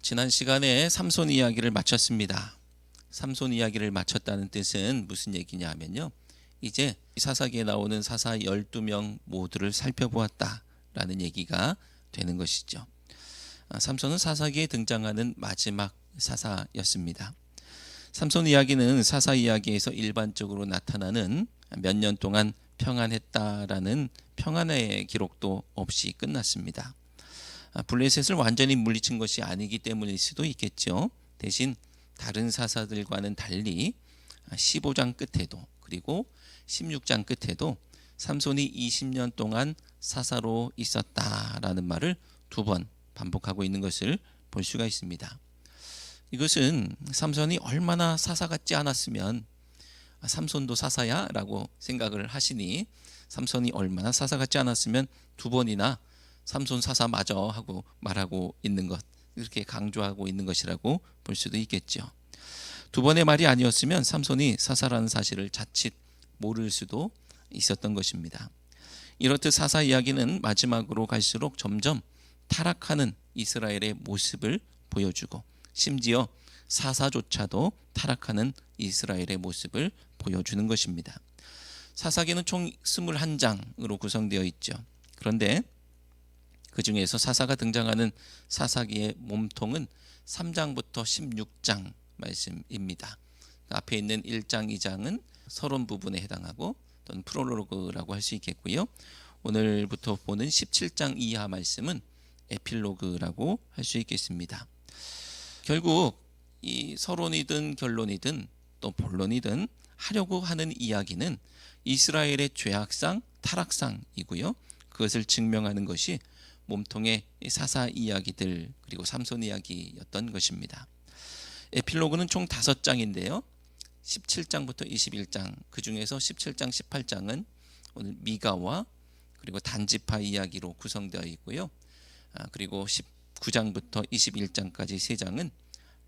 지난 시간에 삼손 이야기를 마쳤습니다. 삼손 이야기를 마쳤다는 뜻은 무슨 얘기냐 하면요, 이제 사사기에 나오는 사사 12명 모두를 살펴보았다라는 얘기가 되는 것이죠. 삼손은 사사기에 등장하는 마지막 사사였습니다. 삼손 이야기는 사사 이야기에서 일반적으로 나타나는 몇 년 동안 평안했다라는 평안의 기록도 없이 끝났습니다. 블레셋을 완전히 물리친 것이 아니기 때문일 수도 있겠죠. 대신 다른 사사들과는 달리 15장 끝에도 그리고 16장 끝에도 삼손이 20년 동안 사사로 있었다라는 말을 2번 반복하고 있는 것을 볼 수가 있습니다. 이것은 삼손이 얼마나 사사 같지 않았으면 삼손도 사사야? 라고 생각을 하시니, 삼손이 얼마나 사사 같지 않았으면 2번이나 삼손 사사 맞아 하고 말하고 있는 것, 이렇게 강조하고 있는 것이라고 볼 수도 있겠죠. 2번의 말이 아니었으면 삼손이 사사라는 사실을 자칫 모를 수도 있었던 것입니다. 이렇듯 사사 이야기는 마지막으로 갈수록 점점 타락하는 이스라엘의 모습을 보여주고, 심지어 사사조차도 타락하는 이스라엘의 모습을 보여주는 것입니다. 사사기는 총 21장으로 구성되어 있죠. 그런데 그 중에서 사사가 등장하는 사사기의 몸통은 3장부터 16장 말씀입니다. 앞에 있는 1장, 2장은 서론 부분에 해당하고 또는 프롤로그라고 할 수 있겠고요. 오늘부터 보는 17장 이하 말씀은 에필로그라고 할 수 있겠습니다. 결국 이 서론이든 결론이든 또 본론이든 하려고 하는 이야기는 이스라엘의 죄악상, 타락상이고요. 그것을 증명하는 것이 몸통의 사사 이야기들 그리고 삼손 이야기였던 것입니다. 에필로그는 총 5장인데요. 17장부터 21장, 그 중에서 17장, 18장은 오늘 미가와 그리고 단지파 이야기로 구성되어 있고요. 그리고 19장부터 21장까지 3장은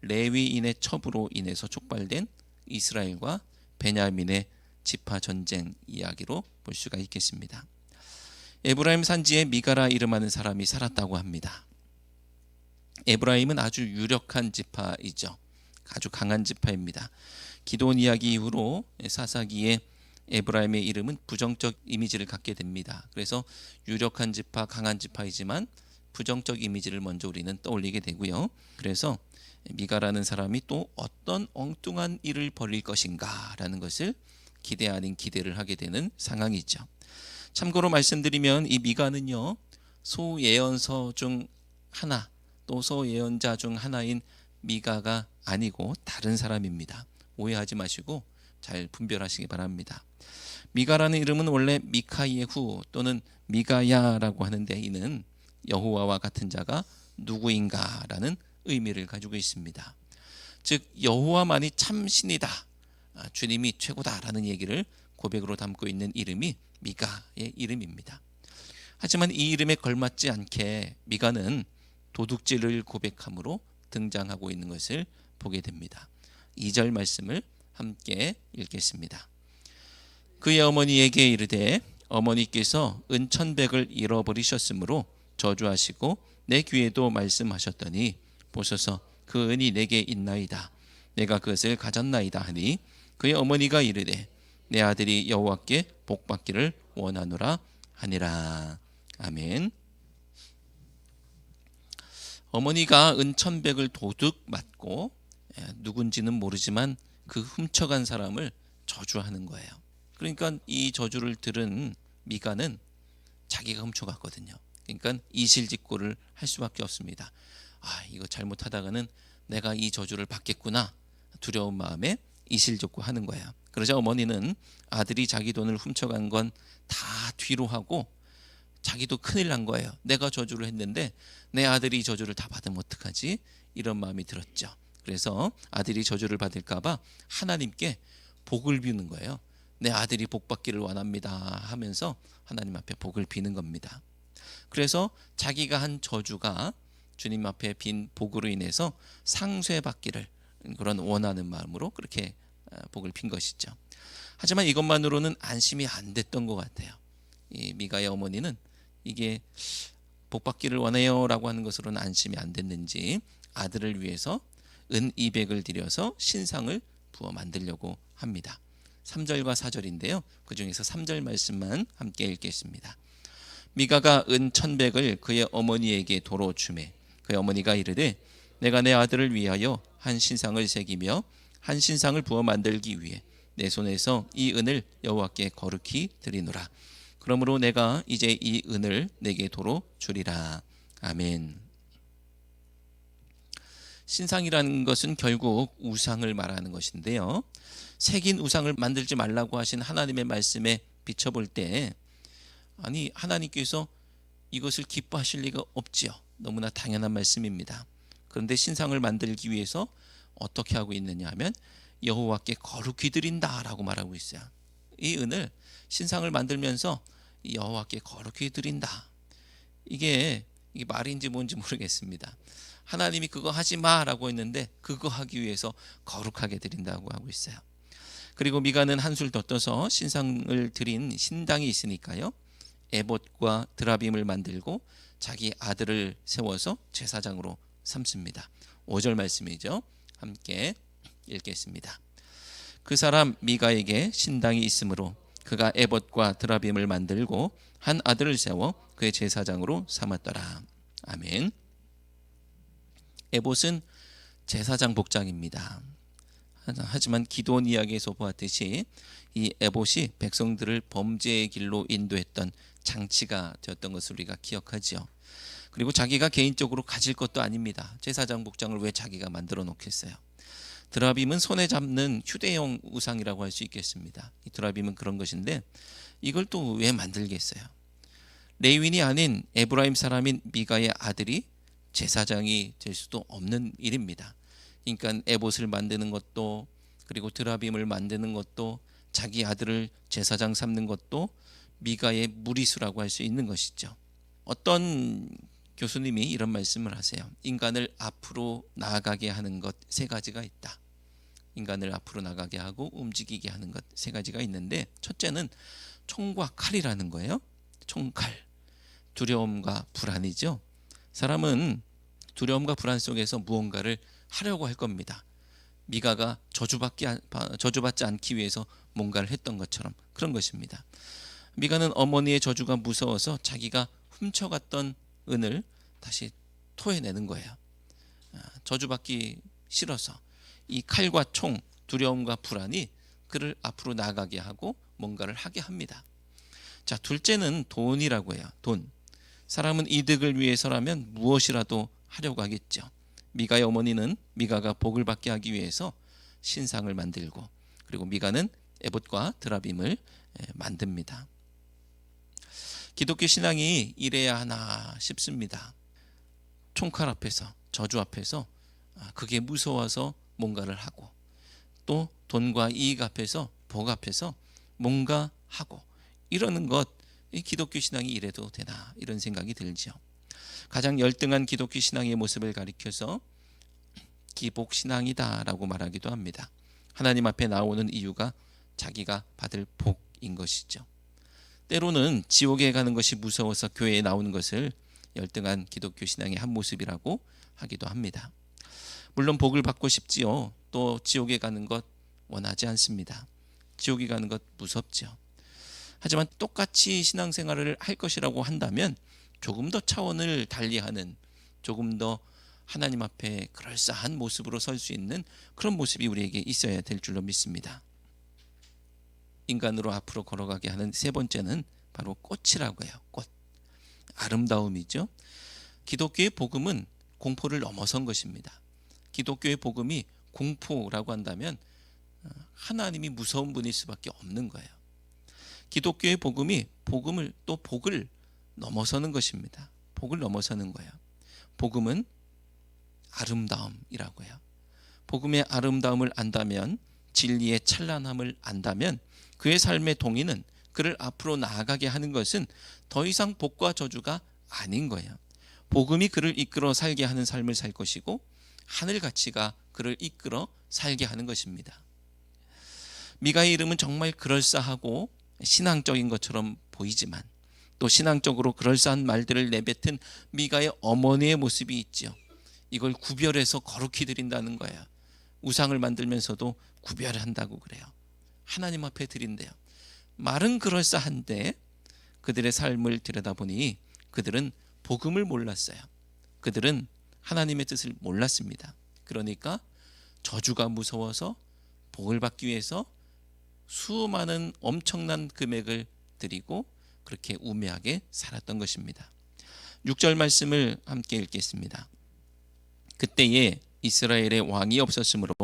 레위인의 첩으로 인해서 촉발된 이스라엘과 베냐민의 지파 전쟁 이야기로 볼 수가 있겠습니다. 에브라임 산지에 미가라 이름하는 사람이 살았다고 합니다. 에브라임은 아주 유력한 지파이죠. 아주 강한 지파입니다. 기드온 이야기 이후로 사사기에 에브라임의 이름은 부정적 이미지를 갖게 됩니다. 그래서 유력한 지파, 강한 지파이지만 부정적 이미지를 먼저 우리는 떠올리게 되고요. 그래서 미가라는 사람이 또 어떤 엉뚱한 일을 벌일 것인가 라는 것을 기대 아닌 기대를 하게 되는 상황이죠. 참고로 말씀드리면 이 미가는요, 소예언서 중 하나, 또 소예언자 중 하나인 미가가 아니고 다른 사람입니다. 오해하지 마시고 잘 분별하시기 바랍니다. 미가라는 이름은 원래 미카예후 또는 미가야라고 하는데, 이는 여호와와 같은 자가 누구인가라는 의미를 가지고 있습니다. 즉 여호와만이 참 신이다, 주님이 최고다라는 얘기를 고백으로 담고 있는 이름이 미가의 이름입니다. 하지만 이 이름에 걸맞지 않게 미가는 도둑질을 고백함으로 등장하고 있는 것을 보게 됩니다. 2절 말씀을 함께 읽겠습니다. 그의 어머니에게 이르되 어머니께서 은천백을 잃어버리셨으므로 저주하시고 내 귀에도 말씀하셨더니 보소서 그 은이 내게 있나이다. 내가 그것을 가졌나이다 하니 그의 어머니가 이르되 내 아들이 여호와께 복받기를 원하노라 하니라. 아멘. 어머니가 은천백을 도둑 맞고 누군지는 모르지만 그 훔쳐간 사람을 저주하는 거예요. 그러니까 이 저주를 들은 미가는 자기가 훔쳐갔거든요. 그러니까 이실직고를 할 수밖에 없습니다. 이거 잘못하다가는 내가 이 저주를 받겠구나 두려운 마음에 이실직고하는 거예요. 그러자 어머니는 아들이 자기 돈을 훔쳐간 건 다 뒤로 하고 자기도 큰일 난 거예요. 내가 저주를 했는데 내 아들이 저주를 다 받으면 어떡하지? 이런 마음이 들었죠. 그래서 아들이 저주를 받을까 봐 하나님께 복을 비는 거예요. 내 아들이 복 받기를 원합니다 하면서 하나님 앞에 복을 비는 겁니다. 그래서 자기가 한 저주가 주님 앞에 빈 복으로 인해서 상쇄받기를 그런 원하는 마음으로 그렇게 복을 빈 것이죠. 하지만 이것만으로는 안심이 안 됐던 것 같아요. 이 미가의 어머니는 이게 복받기를 원해요라고 하는 것으로는 안심이 안 됐는지 아들을 위해서 은 200을 들여서 신상을 부어 만들려고 합니다. 3절과 4절인데요. 그 중에서 3절 말씀만 함께 읽겠습니다. 미가가 은 1,100을 그의 어머니에게 도로 주매 그의 어머니가 이르되 내가 내 아들을 위하여 한 신상을 새기며 한 신상을 부어 만들기 위해 내 손에서 이 은을 여호와께 거룩히 드리노라. 그러므로 내가 이제 이 은을 내게 도로 주리라. 아멘. 신상이라는 것은 결국 우상을 말하는 것인데요. 새긴 우상을 만들지 말라고 하신 하나님의 말씀에 비춰볼 때 아니 하나님께서 이것을 기뻐하실 리가 없지요. 너무나 당연한 말씀입니다. 그런데 신상을 만들기 위해서 어떻게 하고 있느냐 하면 여호와께 거룩히 드린다라고 말하고 있어요. 이 은을 신상을 만들면서 여호와께 거룩히 드린다. 이게 말인지 뭔지 모르겠습니다. 하나님이 그거 하지 마라고 했는데 그거 하기 위해서 거룩하게 드린다고 하고 있어요. 그리고 미가는 한술 더 떠서 신상을 드린 신당이 있으니까요. 에봇과 드라빔을 만들고 자기 아들을 세워서 제사장으로 삼습니다. 5절 말씀이죠. 함께 읽겠습니다. 그 사람 미가에게 신당이 있으므로 그가 에봇과 드라빔을 만들고 한 아들을 세워 그의 제사장으로 삼았더라. 아멘. 에봇은 제사장 복장입니다. 하지만 기드온 이야기에서 보았듯이 이 에봇이 백성들을 범죄의 길로 인도했던 장치가 되었던 것을 우리가 기억하지요. 그리고 자기가 개인적으로 가질 것도 아닙니다. 제사장 복장을 왜 자기가 만들어 놓겠어요. 드라빔은 손에 잡는 휴대용 우상이라고 할 수 있겠습니다. 이 드라빔은 그런 것인데 이걸 또 왜 만들겠어요? 레위인이 아닌 에브라임 사람인 미가의 아들이 제사장이 될 수도 없는 일입니다. 그러니까 에봇을 만드는 것도 그리고 드라빔을 만드는 것도 자기 아들을 제사장 삼는 것도 미가의 무리수라고 할 수 있는 것이죠. 어떤 교수님이 이런 말씀을 하세요. 인간을 앞으로 나아가게 하는 것 세 가지가 있다. 인간을 앞으로 나가게 하고 움직이게 하는 것 세 가지가 있는데 첫째는 총과 칼이라는 거예요. 총칼. 두려움과 불안이죠. 사람은 두려움과 불안 속에서 무언가를 하려고 할 겁니다. 미가가 저주받지 않기 위해서 뭔가를 했던 것처럼 그런 것입니다. 미가는 어머니의 저주가 무서워서 자기가 훔쳐갔던 은을 다시 토해내는 거예요. 저주받기 싫어서 이 칼과 총, 두려움과 불안이 그를 앞으로 나가게 하고 뭔가를 하게 합니다. 자, 둘째는 돈이라고 해요. 돈. 사람은 이득을 위해서라면 무엇이라도 하려고 하겠죠. 미가의 어머니는 미가가 복을 받게 하기 위해서 신상을 만들고 그리고 미가는 에봇과 드라빔을 만듭니다. 기독교 신앙이 이래야 하나 싶습니다. 총칼 앞에서 저주 앞에서 그게 무서워서 뭔가를 하고 또 돈과 이익 앞에서 복 앞에서 뭔가 하고 이러는 것 이 기독교 신앙이 이래도 되나 이런 생각이 들죠. 가장 열등한 기독교 신앙의 모습을 가리켜서 기복신앙이다라고 말하기도 합니다. 하나님 앞에 나오는 이유가 자기가 받을 복인 것이죠. 때로는 지옥에 가는 것이 무서워서 교회에 나오는 것을 열등한 기독교 신앙의 한 모습이라고 하기도 합니다. 물론 복을 받고 싶지요. 또 지옥에 가는 것 원하지 않습니다. 지옥에 가는 것 무섭죠. 하지만 똑같이 신앙생활을 할 것이라고 한다면 조금 더 차원을 달리하는 조금 더 하나님 앞에 그럴싸한 모습으로 설 수 있는 그런 모습이 우리에게 있어야 될 줄로 믿습니다. 인간으로 앞으로 걸어가게 하는 세 번째는 바로 꽃이라고 해요. 꽃. 아름다움이죠. 기독교의 복음은 공포를 넘어선 것입니다. 기독교의 복음이 공포라고 한다면 하나님이 무서운 분일 수밖에 없는 거예요. 기독교의 복음이 복을 넘어서는 것입니다. 복을 넘어서는 거예요. 복음은 아름다움이라고 해요. 복음의 아름다움을 안다면 진리의 찬란함을 안다면 그의 삶의 동의는 그를 앞으로 나아가게 하는 것은 더 이상 복과 저주가 아닌 거예요. 복음이 그를 이끌어 살게 하는 삶을 살 것이고 하늘 가치가 그를 이끌어 살게 하는 것입니다. 미가의 이름은 정말 그럴싸하고 신앙적인 것처럼 보이지만 또 신앙적으로 그럴싸한 말들을 내뱉은 미가의 어머니의 모습이 있지요. 이걸 구별해서 거룩히 드린다는 거예요. 우상을 만들면서도 구별한다고 그래요. 하나님 앞에 드린대요. 말은 그럴싸한데 그들의 삶을 들여다보니 그들은 복음을 몰랐어요. 그들은 하나님의 뜻을 몰랐습니다. 그러니까 저주가 무서워서 복을 받기 위해서 수많은 엄청난 금액을 드리고 그렇게 우매하게 살았던 것입니다. 6절 말씀을 함께 읽겠습니다. 그때에 이스라엘의 왕이 없었으므로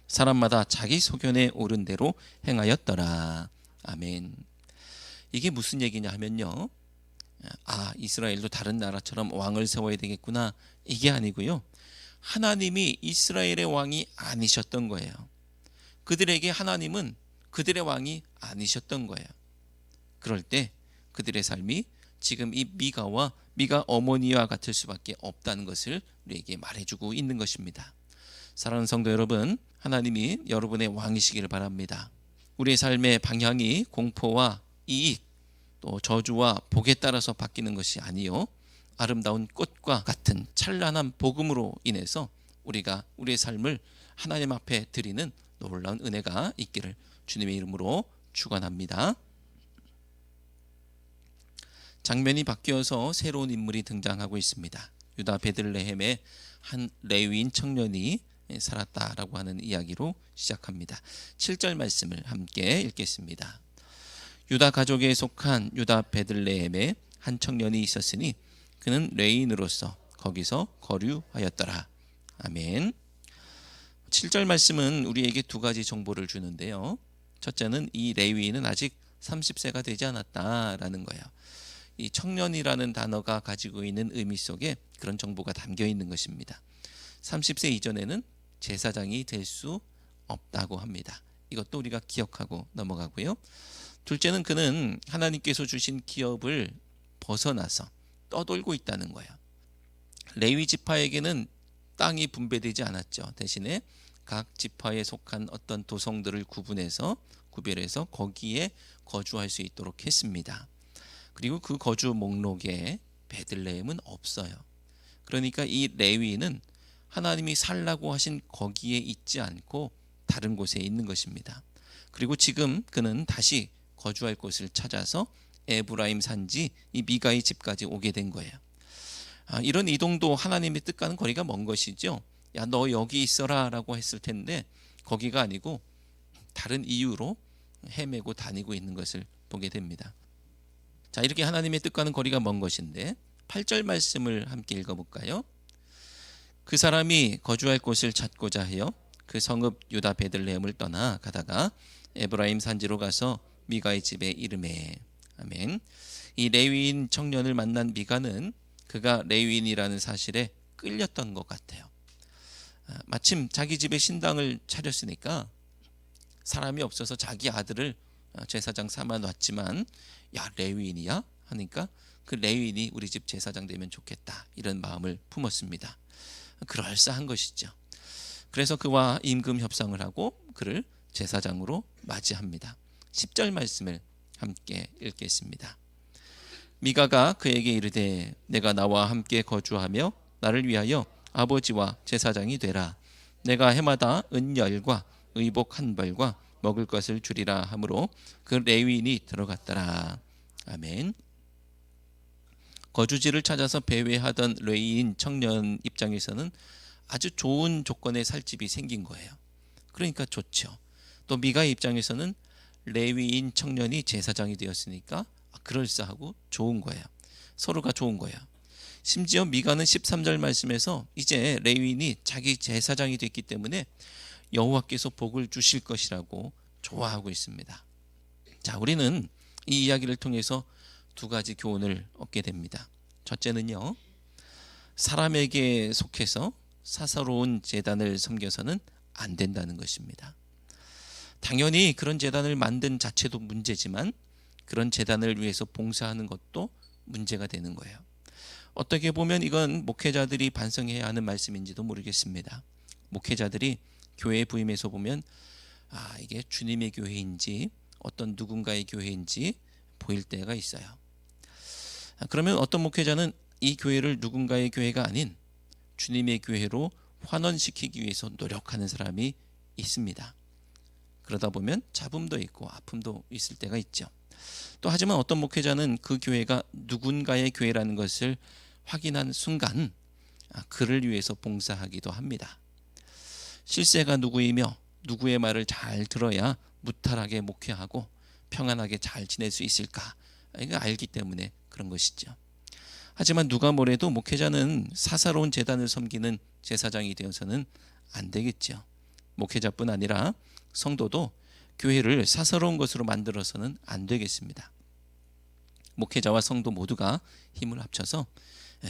사람마다 자기 소견에 오른 대로 행하였더라. 아멘. 이게 무슨 얘기냐 하면요, 이스라엘도 다른 나라처럼 왕을 세워야 되겠구나, 이게 아니고요, 하나님이 이스라엘의 왕이 아니셨던 거예요. 그들에게 하나님은 그들의 왕이 아니셨던 거예요. 그럴 때 그들의 삶이 지금 이 미가와 미가 어머니와 같을 수밖에 없다는 것을 우리에게 말해주고 있는 것입니다. 사랑하는 성도 여러분, 하나님이 여러분의 왕이시기를 바랍니다. 우리의 삶의 방향이 공포와 이익, 또 저주와 복에 따라서 바뀌는 것이 아니요, 아름다운 꽃과 같은 찬란한 복음으로 인해서 우리가 우리의 삶을 하나님 앞에 드리는 놀라운 은혜가 있기를 주님의 이름으로 축원합니다. 장면이 바뀌어서 새로운 인물이 등장하고 있습니다. 유다 베들레헴의 한 레위인 청년이 살았다라고 하는 이야기로 시작합니다. 7절 말씀을 함께 읽겠습니다. 유다 가족에 속한 유다 베들레헴에 한 청년이 있었으니 그는 레위인으로서 거기서 거류하였더라. 아멘. 7절 말씀은 우리에게 두 가지 정보를 주는데요. 첫째는 이 레위인은 아직 30세가 되지 않았다라는 거예요. 이 청년이라는 단어가 가지고 있는 의미 속에 그런 정보가 담겨 있는 것입니다. 30세 이전에는 제사장이 될 수 없다고 합니다. 이것도 우리가 기억하고 넘어가고요. 둘째는 그는 하나님께서 주신 기업을 벗어나서 떠돌고 있다는 거예요. 레위 지파에게는 땅이 분배되지 않았죠. 대신에 각 지파에 속한 어떤 도성들을 구별해서 거기에 거주할 수 있도록 했습니다. 그리고 그 거주 목록에 베들레헴은 없어요. 그러니까 이 레위는 하나님이 살라고 하신 거기에 있지 않고 다른 곳에 있는 것입니다. 그리고 지금 그는 다시 거주할 곳을 찾아서 에브라임 산지 이 미가의 집까지 오게 된 거예요. 이런 이동도 하나님의 뜻과는 거리가 먼 것이죠. 야, 너 여기 있어라 라고 했을 텐데 거기가 아니고 다른 이유로 헤매고 다니고 있는 것을 보게 됩니다. 자, 이렇게 하나님의 뜻과는 거리가 먼 것인데 8절 말씀을 함께 읽어볼까요? 그 사람이 거주할 곳을 찾고자 하여 그 성읍 유다 베들레헴을 떠나 가다가 에브라임 산지로 가서 미가의 집에 이르매. 아멘. 이 레위인 청년을 만난 미가는 그가 레위인이라는 사실에 끌렸던 것 같아요. 마침 자기 집에 신당을 차렸으니까 사람이 없어서 자기 아들을 제사장 삼아 놨지만, 야, 레위인이야? 하니까 그 레위인이 우리 집 제사장 되면 좋겠다, 이런 마음을 품었습니다. 그럴싸한 것이죠. 그래서 그와 임금 협상을 하고 그를 제사장으로 맞이합니다. 10절 말씀을 함께 읽겠습니다. 미가가 그에게 이르되 내가 나와 함께 거주하며 나를 위하여 아버지와 제사장이 되라. 내가 해마다 은열과 의복 한 벌과 먹을 것을 주리라 하므로 그 레위인이 들어갔더라. 아멘. 거주지를 찾아서 배회하던 레위인 청년 입장에서는 아주 좋은 조건의 살 집이 생긴 거예요. 그러니까 좋죠. 또 미가의 입장에서는 레위인 청년이 제사장이 되었으니까 그럴싸하고 좋은 거예요. 서로가 좋은 거예요. 심지어 미가는 13절 말씀에서 이제 레위인이 자기 제사장이 됐기 때문에 여호와께서 복을 주실 것이라고 좋아하고 있습니다. 자, 우리는 이 이야기를 통해서 두 가지 교훈을 얻게 됩니다. 첫째는요, 사람에게 속해서 사사로운 제단을 섬겨서는 안 된다는 것입니다. 당연히 그런 제단을 만든 자체도 문제지만 그런 제단을 위해서 봉사하는 것도 문제가 되는 거예요. 어떻게 보면 이건 목회자들이 반성해야 하는 말씀인지도 모르겠습니다. 목회자들이 교회에 부임해서 보면 이게 주님의 교회인지 어떤 누군가의 교회인지 보일 때가 있어요. 그러면 어떤 목회자는 이 교회를 누군가의 교회가 아닌 주님의 교회로 환원시키기 위해서 노력하는 사람이 있습니다. 그러다 보면 잡음도 있고 아픔도 있을 때가 있죠. 또 하지만 어떤 목회자는 그 교회가 누군가의 교회라는 것을 확인한 순간 그를 위해서 봉사하기도 합니다. 실세가 누구이며 누구의 말을 잘 들어야 무탈하게 목회하고 평안하게 잘 지낼 수 있을까, 이거 알기 때문에 그런 것이죠. 하지만 누가 뭐래도 목회자는 사사로운 제단을 섬기는 제사장이 되어서는 안 되겠죠. 목회자뿐 아니라 성도도 교회를 사사로운 것으로 만들어서는 안 되겠습니다. 목회자와 성도 모두가 힘을 합쳐서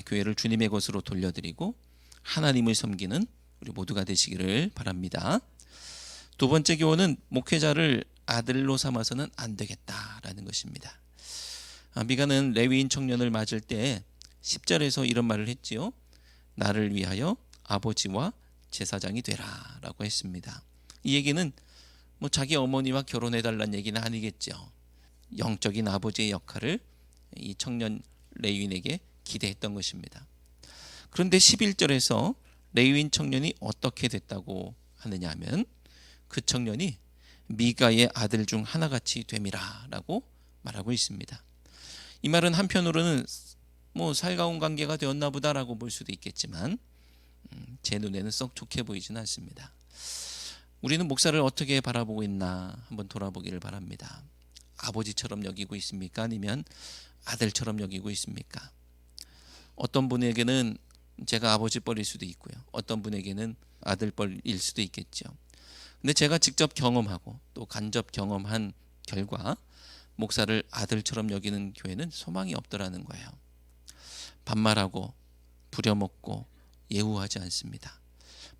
교회를 주님의 것으로 돌려드리고 하나님을 섬기는 우리 모두가 되시기를 바랍니다. 두 번째 교훈은 목회자를 아들로 삼아서는 안 되겠다라는 것입니다. 미가는 레위인 청년을 맞을 때 10절에서 이런 말을 했지요. 나를 위하여 아버지와 제사장이 되라 라고 했습니다. 이 얘기는 자기 어머니와 결혼해달라는 얘기는 아니겠죠. 영적인 아버지의 역할을 이 청년 레위인에게 기대했던 것입니다. 그런데 11절에서 레위인 청년이 어떻게 됐다고 하느냐 하면 그 청년이 미가의 아들 중 하나같이 됨이라 라고 말하고 있습니다. 이 말은 한편으로는 살가운 관계가 되었나 보다라고 볼 수도 있겠지만 제 눈에는 썩 좋게 보이지는 않습니다. 우리는 목사를 어떻게 바라보고 있나 한번 돌아보기를 바랍니다. 아버지처럼 여기고 있습니까? 아니면 아들처럼 여기고 있습니까? 어떤 분에게는 제가 아버지 뻘일 수도 있고요. 어떤 분에게는 아들 뻘일 수도 있겠죠. 근데 제가 직접 경험하고 또 간접 경험한 결과 목사를 아들처럼 여기는 교회는 소망이 없더라는 거예요. 반말하고 부려먹고 예우하지 않습니다.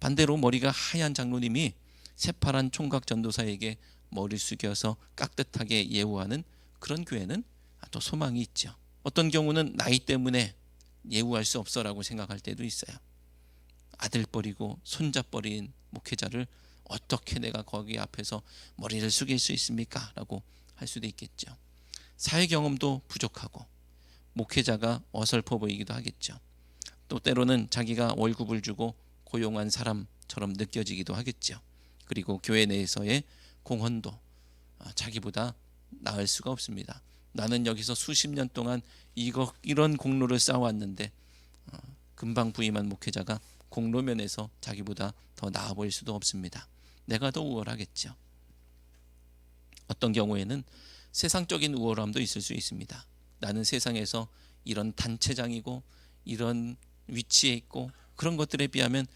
반대로 머리가 하얀 장로님이 새파란 총각 전도사에게 머리 숙여서 깍듯하게 예우하는 그런 교회는 또 소망이 있죠. 어떤 경우는 나이 때문에 예우할 수 없어라고 생각할 때도 있어요. 아들 뻘이고 손자 뻘인 목회자를 어떻게 내가 거기 앞에서 머리를 숙일 수 있습니까? 라고 할 수도 있겠죠. 사회 경험도 부족하고 목회자가 어설퍼 보이기도 하겠죠. 또 때로는 자기가 월급을 주고 고용한 사람처럼 느껴지기도 하겠죠. 그리고 교회 내에서의 공헌도 자기보다 나을 수가 없습니다. 나는 여기서 수십 년 동안 이런 공로를 쌓아왔는데 금방 부임한 목회자가 공로면에서 자기보다 더 나아 보일 수도 없습니다. 내가 더 우월하겠죠. 어떤 경우에는 세상적인 우월함도 있을 수 있습니다. 나는 세상에서 이런 단체장이고 이런 위치에 있고 그런 것들에 비하면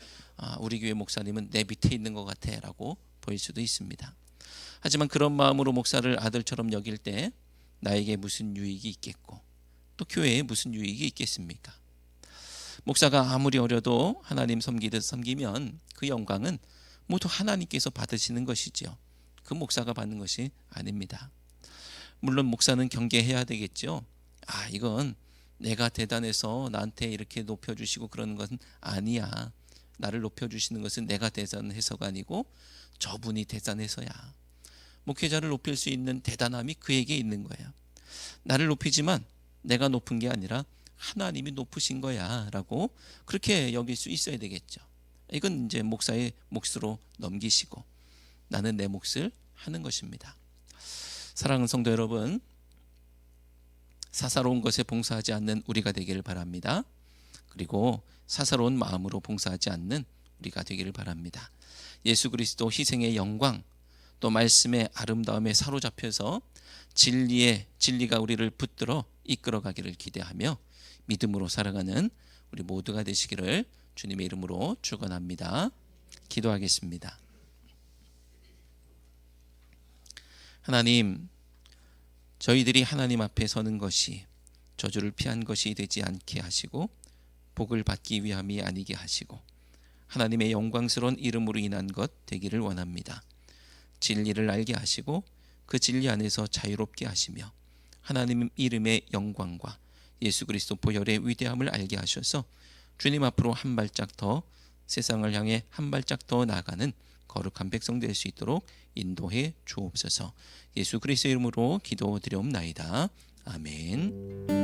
우리 교회 목사님은 내 밑에 있는 것 같아 라고 보일 수도 있습니다. 하지만 그런 마음으로 목사를 아들처럼 여길 때 나에게 무슨 유익이 있겠고 또 교회에 무슨 유익이 있겠습니까? 목사가 아무리 어려도 하나님 섬기듯 섬기면 그 영광은 모두 하나님께서 받으시는 것이죠. 그 목사가 받는 것이 아닙니다. 물론 목사는 경계해야 되겠죠. 이건 내가 대단해서 나한테 이렇게 높여주시고 그러는 것은 아니야. 나를 높여주시는 것은 내가 대단해서가 아니고 저분이 대단해서야. 목회자를 높일 수 있는 대단함이 그에게 있는 거예요. 나를 높이지만 내가 높은 게 아니라 하나님이 높으신 거야 라고 그렇게 여길 수 있어야 되겠죠. 이건 이제 목사의 몫으로 넘기시고 나는 내 몫을 하는 것입니다. 사랑하는 성도 여러분, 사사로운 것에 봉사하지 않는 우리가 되기를 바랍니다. 그리고 사사로운 마음으로 봉사하지 않는 우리가 되기를 바랍니다. 예수 그리스도 희생의 영광 또 말씀의 아름다움에 사로잡혀서 진리가 우리를 붙들어 이끌어가기를 기대하며 믿음으로 살아가는 우리 모두가 되시기를 주님의 이름으로 축원합니다. 기도하겠습니다. 하나님, 저희들이 하나님 앞에 서는 것이 저주를 피한 것이 되지 않게 하시고 복을 받기 위함이 아니게 하시고 하나님의 영광스러운 이름으로 인한 것 되기를 원합니다. 진리를 알게 하시고 그 진리 안에서 자유롭게 하시며 하나님 이름의 영광과 예수 그리스도 보혈의 위대함을 알게 하셔서 주님 앞으로 한 발짝 더 세상을 향해 한 발짝 더 나아가는 거룩한 백성 될 수 있도록 인도해 주옵소서. 예수 그리스도의 이름으로 기도드리옵나이다. 아멘.